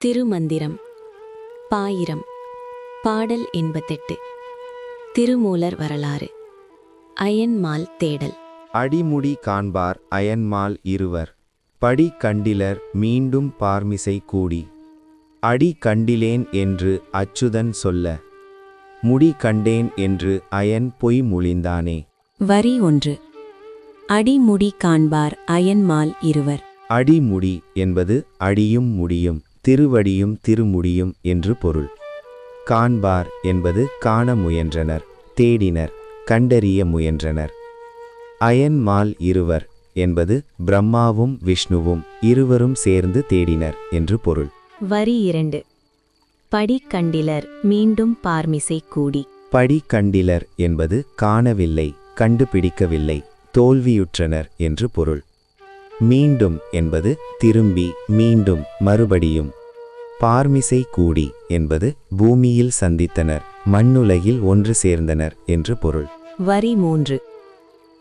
திருமந்திரம் பாயிரம் பாடல் 88 திருமூலர் வரலாறு அயன்மால் தேடல் அடிமுடி காண்பார் அயன்மால் இருவர் படி கண்டிலர் மீண்டும் பார்மிசை கூடி அடி கண்டிலேன் என்று அச்சுதன் சொல்ல முடி கண்டேன் என்று அயன் பொய் மொழிந்தானே. வரி 1. அடிமுடி காண்பார் அயன்மால் இருவர். அடிமுடி என்பது அடியும் முடியும் திருவடியும் திருமுடியும் என்று பொருள். காண்பார் என்பது காண முயன்றனர், தேடினர், கண்டறிய முயன்றனர். அயன்மால் இருவர் என்பது பிரம்மாவும் விஷ்ணுவும் இருவரும் சேர்ந்து தேடினர் என்று பொருள். வரி 2. படி கண்டிலர் மீண்டும் பார்மிசை கூடி. படி கண்டிலர் என்பது காணவில்லை, கண்டுபிடிக்கவில்லை, தோல்வியுற்றனர் என்று பொருள். மீண்டும் என்பது திரும்பி, மீண்டும், மறுபடியும். பார்மிசை கூடி என்பது பூமியில் சந்தித்தனர், மண்ணுலகில் ஒன்று சேர்ந்தனர் என்று பொருள். வரி 3.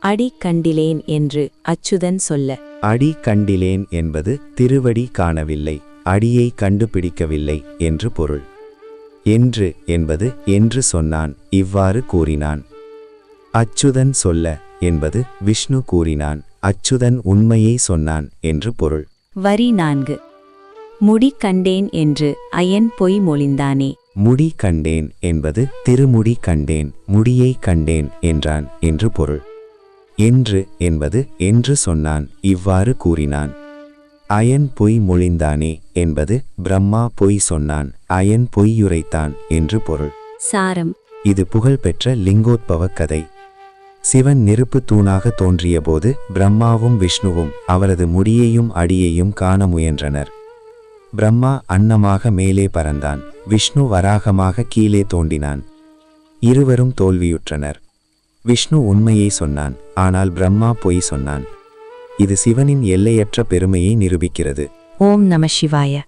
அடி கண்டிலேன் என்று அச்சுதன் சொல்ல. அடி கண்டிலேன் என்பது திருவடி காணவில்லை, அடியை கண்டுபிடிக்கவில்லை என்று பொருள். என்று என்பது என்று சொன்னான், இவ்வாறு கூறினான். அச்சுதன் சொல்ல என்பது விஷ்ணு கூறினான், அச்சுதன் உண்மையை சொன்னான் என்று பொருள். வரி 4. முடி கண்டேன் என்று அயன் பொய் மொழிந்தானே. முடி கண்டேன் என்பது திருமுடி கண்டேன், முடியை கண்டேன் என்றான் என்று பொருள். என்று என்பது என்று சொன்னான், இவ்வாறு கூறினான். அயன் பொய் மொழிந்தானே என்பது பிரம்மா பொய் சொன்னான், அயன் பொய்யுரைத்தான் என்று பொருள். சாரம். இது புகழ்பெற்ற லிங்கோத்பவ கதை. சிவன் நெருப்பு தூணாக தோன்றியபோது பிரம்மாவும் விஷ்ணுவும் அவரது முடியையும் அடியையும் காண முயன்றனர். பிரம்மா அன்னமாக மேலே பறந்தான், விஷ்ணு வராகமாக கீழே தோண்டினான். இருவரும் தோல்வியுற்றனர். விஷ்ணு உண்மையை சொன்னான், ஆனால் பிரம்மா பொய் சொன்னான். இது சிவனின் எல்லையற்ற பெருமையை நிரூபிக்கிறது. ஓம் நம சிவாய.